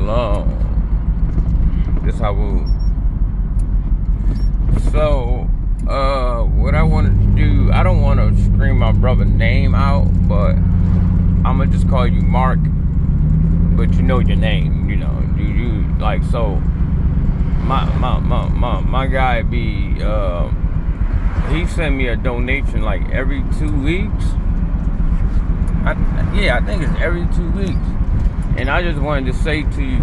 Shalom. This how we. So, what I want to do, I don't want to scream my brother's name out, but I'm gonna just call you Mark. But you know your name, you know. You like so. My guy be he send me a donation like every 2 weeks. I think it's every 2 weeks. And I just wanted to say to you,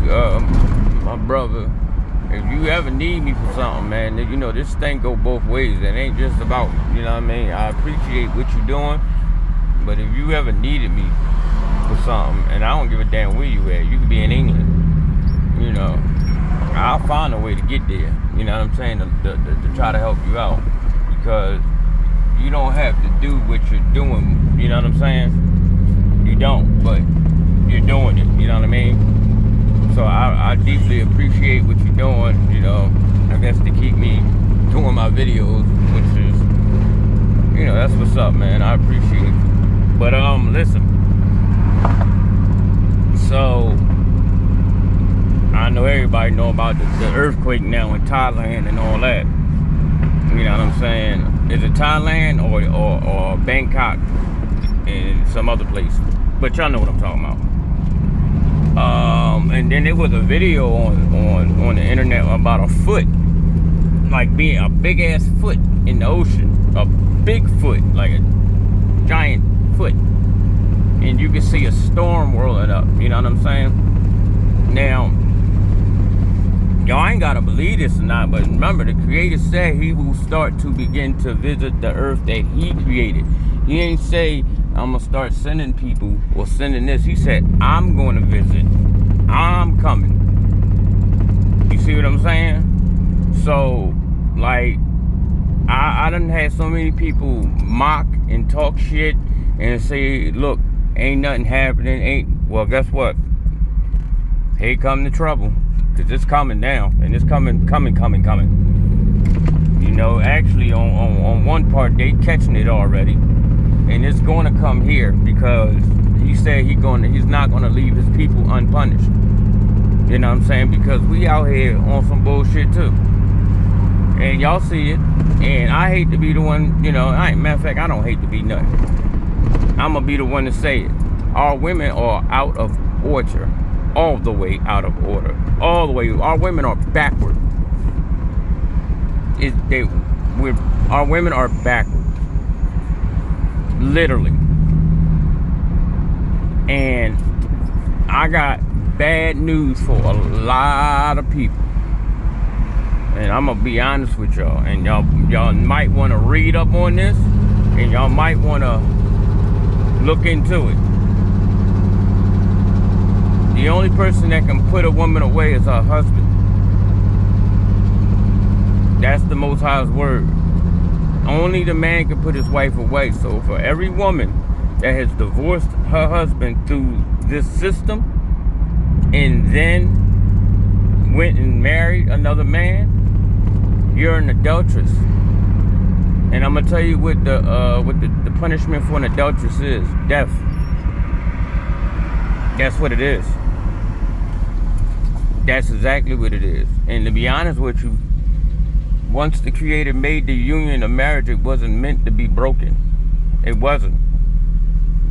my brother, if you ever need me for something, man, you know, this thing go both ways. It ain't just about, you know what I mean? I appreciate what you're doing, but if you ever needed me for something, and I don't give a damn where you at, you could be in England, you know, I'll find a way to get there, you know what I'm saying, to try to help you out, because you don't have to do what you're doing, you know what I'm saying? You don't, but you're doing it, you know what I mean? So I deeply appreciate what you're doing, you know, I guess to keep me doing my videos, which is, you know, that's what's up, man. I appreciate it. But listen, so I know everybody know about the earthquake now in Thailand and all that. You know what I'm saying? Is it Thailand or Bangkok and some other place? But y'all know what I'm talking about. And then there was a video on the internet about a foot, like being a big ass foot in the ocean, a big foot, like a giant foot, and you can see a storm whirling up. You know what I'm saying? Now, y'all ain't gotta believe this or not, but remember, the Creator said He will start to begin to visit the earth that He created. He ain't say, I'm gonna start sending people or sending this. He said, I'm gonna visit. I'm coming. You see what I'm saying? So, like, I done had so many people mock and talk shit and say, look, ain't nothing happening, well, guess what? Here come the trouble. Cause it's coming now, and it's coming. You know, actually on one part, they catching it already. And it's going to come here because he said he's not going to leave his people unpunished. You know what I'm saying? Because we out here on some bullshit too. And y'all see it. And I hate to be the one, you know, matter of fact, I don't hate to be nothing. I'm going to be the one to say it. Our women are out of order. All the way out of order. All the way. Our women are backward. Our women are backward. Literally. And I got bad news for a lot of people. And I'm gonna be honest with y'all. And y'all might want to read up on this, and y'all might want to look into it. The only person that can put a woman away is her husband. That's the Most High's word. Only the man can put his wife away. So for every woman that has divorced her husband through this system and then went and married another man, you're an adulteress. And I'm gonna tell you what the punishment for an adulteress is: death. That's what it is. That's exactly what it is. And to be honest with you, once the Creator made the union of marriage, it wasn't meant to be broken. It wasn't.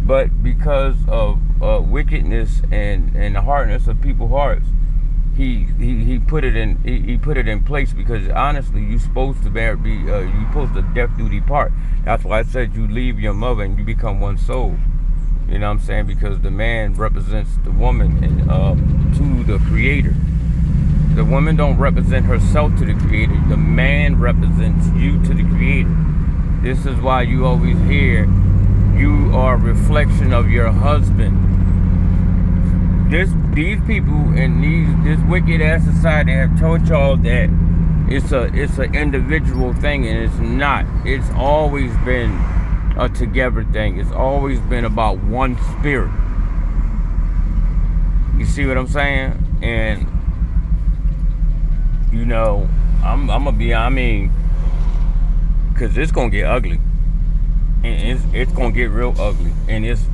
But because of wickedness and the hardness of people's hearts, he put it in place. Because honestly, you're supposed to you're supposed to death do depart. That's why I said you leave your mother and you become one soul. You know what I'm saying? Because the man represents the woman and to the Creator. The woman don't represent herself to the Creator. The man represents you to the Creator. This is why you always hear, you are a reflection of your husband. These people in this wicked ass society have told y'all that it's an individual thing, and it's not. It's always been a together thing. It's always been about one spirit. You see what I'm saying? And you know, I'm gonna be, because it's gonna get ugly, and it's gonna get real ugly, and it's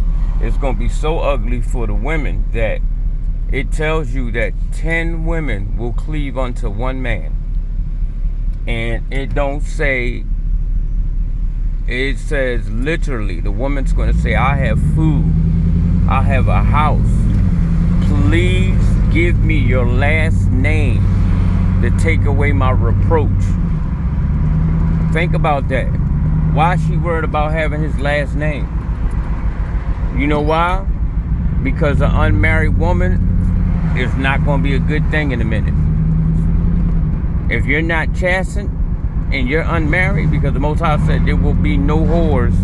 gonna be so ugly for the women that it tells you that 10 women will cleave unto one man. And it don't say, it says literally, the woman's going to say, I have food, I have a house. Please give me your last name to take away my reproach. Think about that. Why is she worried about having his last name? You know why? Because an unmarried woman is not going to be a good thing in a minute. If you're not chastened and you're unmarried, because the Most High said there will be no whores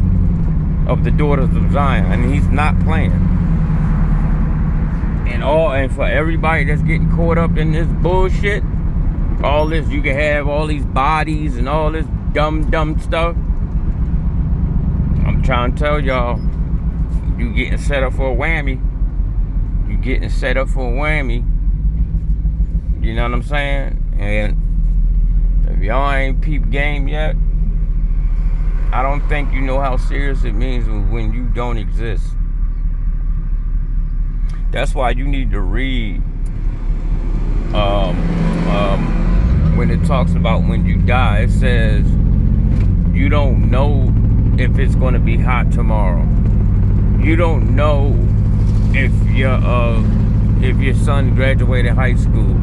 of the daughters of Zion, and he's not playing. And for everybody that's getting caught up in this bullshit, all this, you can have all these bodies and all this dumb stuff. I'm trying to tell y'all, you getting set up for a whammy. You getting set up for a whammy. You know what I'm saying? And if y'all ain't peep game yet, I don't think you know how serious it means when you don't exist. That's why you need to read when it talks about when you die. It says you don't know if it's going to be hot tomorrow. You don't know if your son graduated high school.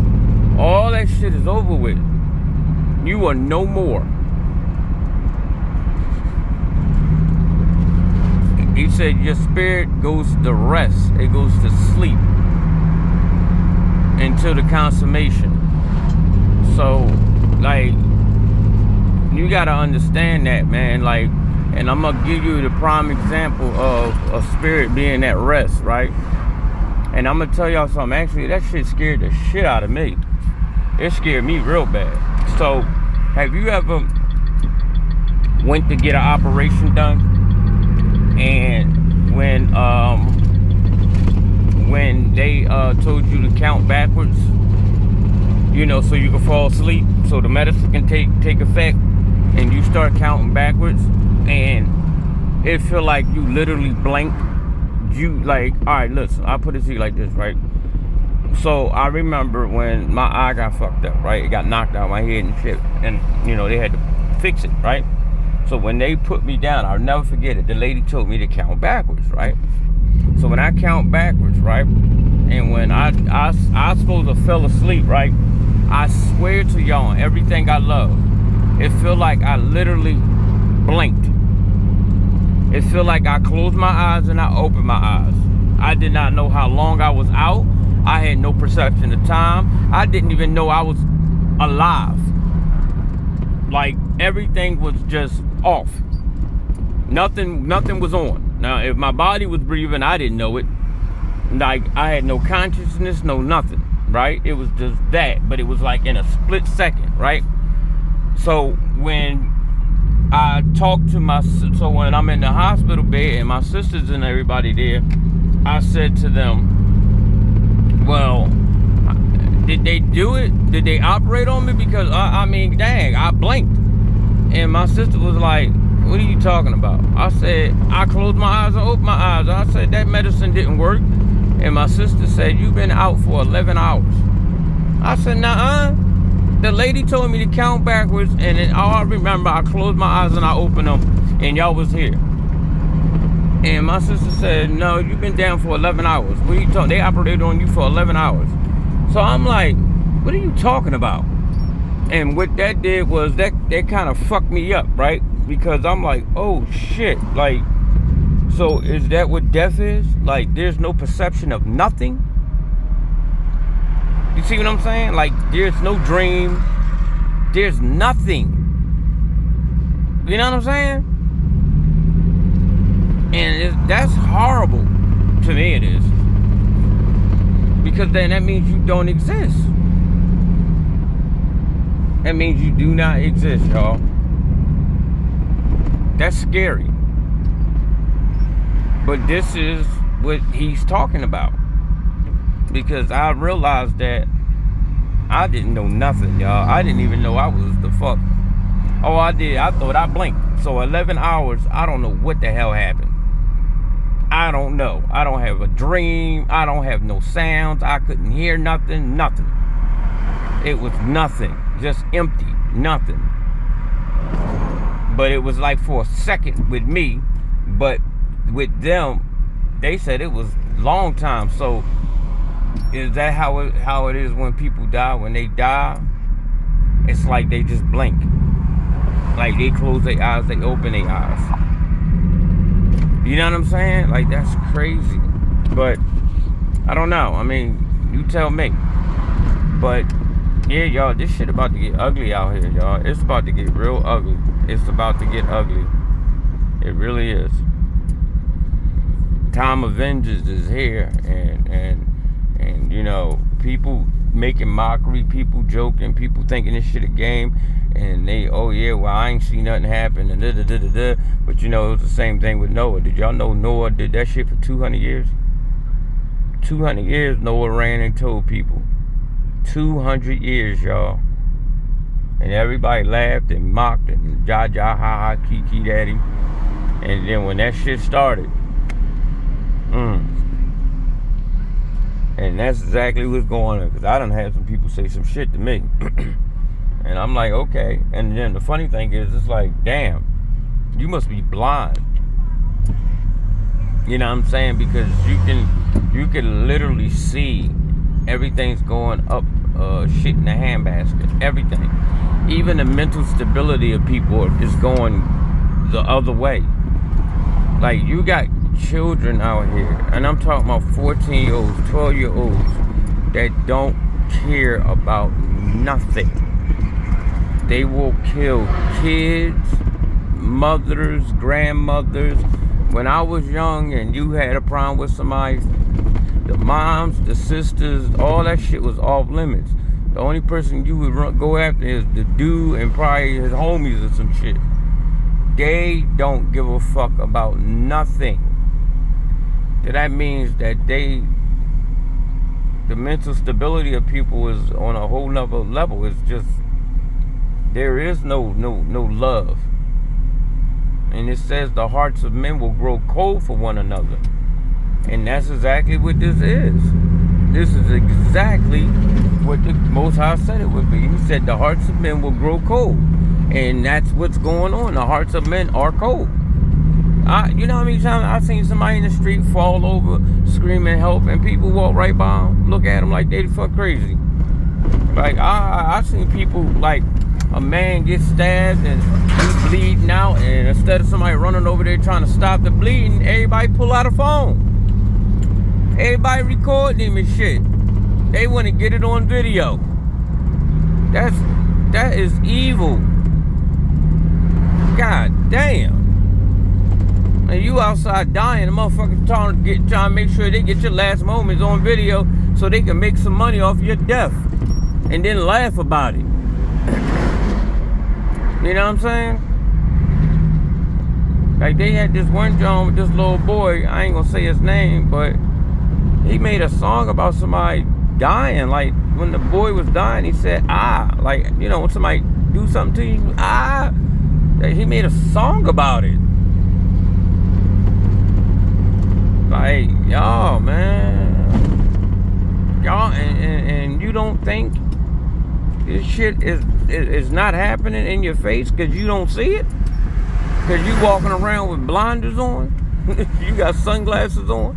All that shit is over with. You are no more. He said your spirit goes to rest. It goes to sleep until the consummation. So, like, you gotta understand that, man. Like, and I'm gonna give you the prime example of a spirit being at rest, right? And I'm gonna tell y'all something. Actually, that shit scared the shit out of me. It scared me real bad. So, have you ever went to get an operation done? And when they told you to count backwards, you know, so you can fall asleep, so the medicine can take effect, and you start counting backwards, and it feel like you literally blink. You like, all right, listen, I'll put it to you like this, right? So I remember when my eye got fucked up, right? It got knocked out of my head and shit, and you know they had to fix it, right? So when they put me down, I'll never forget it. The lady told me to count backwards, right? So when I count backwards, right? And when I supposed to fell asleep, right? I swear to y'all, everything I love, it feel like I literally blinked. It feel like I closed my eyes and I opened my eyes. I did not know how long I was out. I had no perception of time. I didn't even know I was alive. Like, everything was just off. Nothing was on. Now, if my body was breathing, I didn't know it. Like, I had no consciousness, no nothing, right? It was just that, but it was like in a split second, right? So when I talked to so when I'm in the hospital bed and my sisters and everybody there, I said to them, well, did they do it? Did they operate on me? Because, I mean, dang, I blinked. And my sister was like, what are you talking about? I said, I closed my eyes and opened my eyes. I said, that medicine didn't work. And my sister said, you've been out for 11 hours. I said, nuh-uh. The lady told me to count backwards, and then all I remember, I closed my eyes and I opened them, and y'all was here. And my sister said, no, you've been down for 11 hours. What are you talking? They operated on you for 11 hours. So I'm like, what are you talking about? And what that did was that kind of fucked me up, right? Because I'm like, oh shit, like, so is that what death is? Like, there's no perception of nothing? You see what I'm saying? Like, there's no dream. There's nothing. You know what I'm saying? And that's horrible. To me it is. Because then that means you don't exist. That means you do not exist, y'all. That's scary. But this is what he's talking about. Because I realized that I didn't know nothing, y'all. I didn't even know I was the fuck. Oh, I did. I thought I blinked. So 11 hours, I don't know what the hell happened. I don't know. I don't have a dream. I don't have no sounds. I couldn't hear nothing. It was nothing. Just empty. Nothing. But it was like for a second with me. But with them, they said it was long time. So is that how it is when people die? When they die, it's like they just blink. Like they close their eyes, they open their eyes. You know what I'm saying? Like, that's crazy. But I don't know. I mean, you tell me. But yeah, y'all, this shit about to get ugly out here, y'all. It's about to get real ugly. It's about to get ugly. It really is. Time of vengeance is here, and you know, people making mockery, people joking, people thinking this shit a game, and they, oh yeah, well, I ain't seen nothing happen, and da. But you know, it was the same thing with Noah. Did y'all know Noah did that shit for 200 years? 200 years Noah ran and told people. 200 years, y'all. And everybody laughed and mocked and ja ha ha kiki daddy. And then when that shit started, and that's exactly what's going on. Because I done had some people say some shit to me. And I'm like, okay. And then the funny thing is, it's like, damn, you must be blind. You know what I'm saying? Because you can literally see everything's going up, shit in the handbasket. Everything. Even the mental stability of people is going the other way. Like, you got children out here, and I'm talking about 14-year-olds, 12-year-olds that don't care about nothing. They will kill kids, mothers, grandmothers. When I was young and you had a problem with somebody, the moms, the sisters, all that shit was off limits. The only person you would go after is the dude and probably his homies or some shit. They don't give a fuck about nothing. That means that the mental stability of people is on a whole nother level. It's just, there is no love. And it says the hearts of men will grow cold for one another. And that's exactly what this is. This is exactly what the Most High said it would be. He said the hearts of men will grow cold. And that's what's going on. The hearts of men are cold. You know how many times I've seen somebody in the street fall over, screaming help, and people walk right by them, look at them like they the fuck crazy. Like, I've seen people, like, a man get stabbed and he's bleeding out, and instead of somebody running over there trying to stop the bleeding, everybody pull out a phone. Everybody recording him and shit. They want to get it on video. That is evil. God damn. And you outside dying, the motherfuckers trying to make sure they get your last moments on video so they can make some money off your death. And then laugh about it. You know what I'm saying? Like, they had this one John with this little boy, I ain't gonna say his name, but he made a song about somebody dying. Like, when the boy was dying, he said, like, you know, when somebody do something to you, he made a song about it. Like, y'all, man. Y'all, and you don't think this shit is not happening in your face because you don't see it? Because you walking around with blinders on? You got sunglasses on?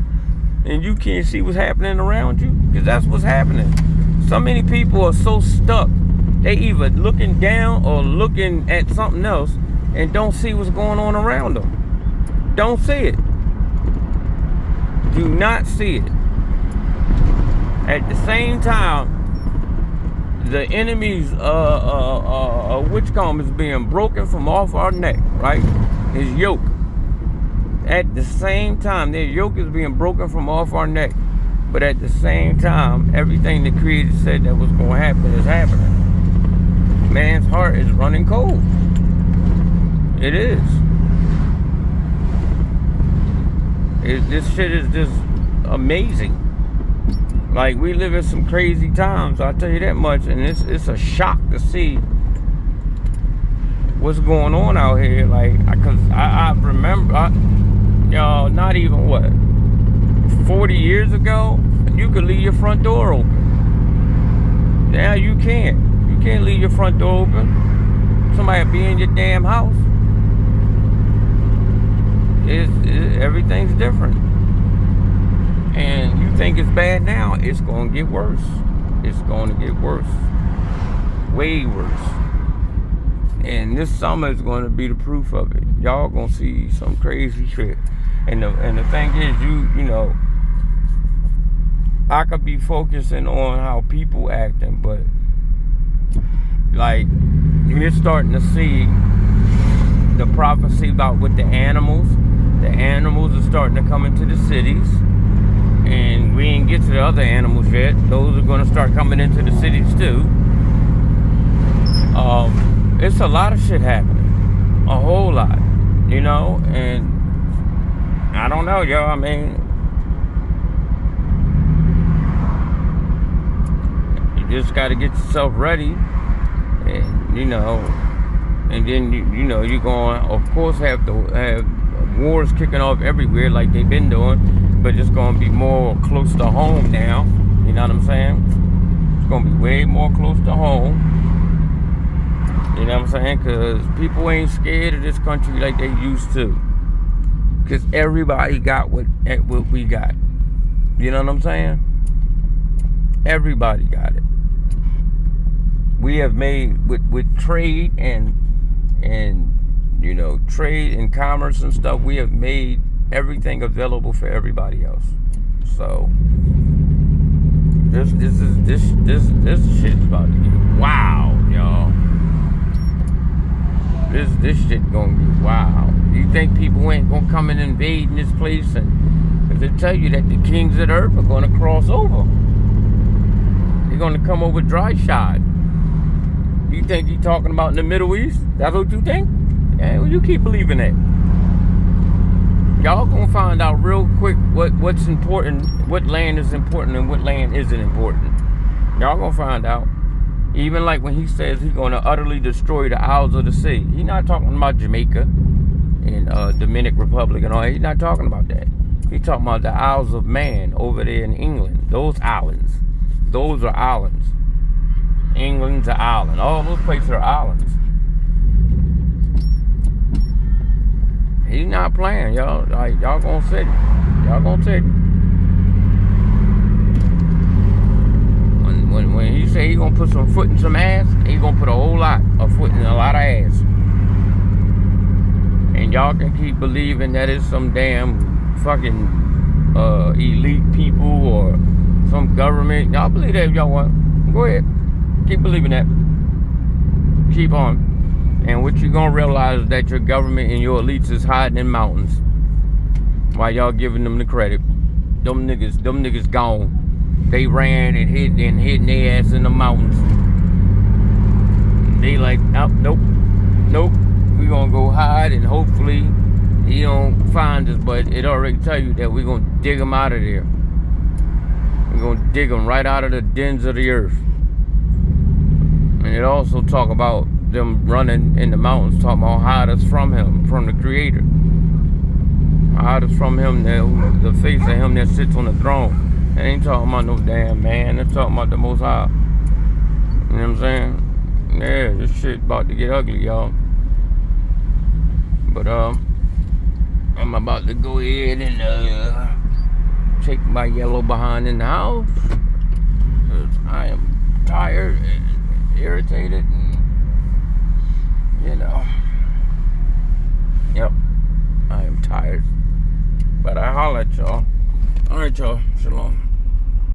And you can't see what's happening around you? Because that's what's happening. So many people are so stuck. They either looking down or looking at something else and don't see what's going on around them. Don't see it. Do not see it. At the same time, the enemy's which comb is being broken from off our neck, right? His yoke. At the same time, their yoke is being broken from off our neck. But at the same time, everything the Creator said that was going to happen is happening. Man's heart is running cold. It is. This shit is just amazing. Like, we live in some crazy times, I'll tell you that much. And it's a shock to see what's going on out here. Like, because I remember, y'all, not even what, 40 years ago, you could leave your front door open. Now you can't. You can't leave your front door open. Somebody be in your damn house. Everything's different. And you think it's bad now, it's going to get worse. It's going to get worse. Way worse. And this summer is going to be the proof of it. Y'all going to see some crazy shit. And the thing is, you know, I could be focusing on how people acting, but like you're starting to see the prophecy about with the animals. The animals are starting to come into the cities, and we ain't get to the other animals yet. Those are going to start coming into the cities too. It's a lot of shit happening, a whole lot, you know, and I don't know, yo. I mean, you just got to get yourself ready, and you know, and then you know you're going, of course, have wars kicking off everywhere like they've been doing, but it's going to be more close to home now. You know what I'm saying? It's going to be way more close to home. You know what I'm saying? Because people ain't scared of this country like they used to. Because everybody got what we got. You know what I'm saying? Everybody got it. We have made, with trade and you know, trade and commerce and stuff, we have made everything available for everybody else. So this shit's about to get wild, y'all. This shit gonna get wild. You think people ain't gonna come and invade in this place? And cause they tell you that the kings of the earth are gonna cross over. They're gonna come over dry shod. You think he's talking about in the Middle East? That's what you think? Yeah, well, you keep believing that. Y'all gonna find out real quick what's important, what land is important and what land isn't important. Y'all gonna find out. Even like when he says he's gonna utterly destroy the Isles of the Sea. He's not talking about Jamaica and Dominican Republic and all that. He's not talking about that. He's talking about the Isles of Man over there in England. Those islands. Those are islands. England's an island. All those places are islands. He's not playing, y'all. Like, y'all gonna see it. Y'all gonna see it. When he say he gonna put some foot in some ass, he gonna put a whole lot of foot in a lot of ass. And y'all can keep believing that it's some damn fucking elite people or some government. Y'all believe that if y'all want. Go ahead. Keep believing that. Keep on. And what you gonna realize is that your government and your elites is hiding in mountains while y'all giving them the credit. Them niggas gone. They ran and hid their ass in the mountains. They like, oh, nope. We gonna go hide and hopefully he don't find us. But it already tell you that we gonna dig them out of there. We're gonna dig them right out of the dens of the earth. And it also talk about them running in the mountains, talking about hide us from him, from the Creator. Hide us from him, the face of him that sits on the throne. It ain't talking about no damn man. It's talking about the Most High. You know what I'm saying? Yeah, this shit about to get ugly, y'all. But I'm about to go ahead and take my yellow behind in the house. 'Cause I am tired and irritated and, you know. Yep, I am tired. But I holler at y'all. All right, y'all. Shalom.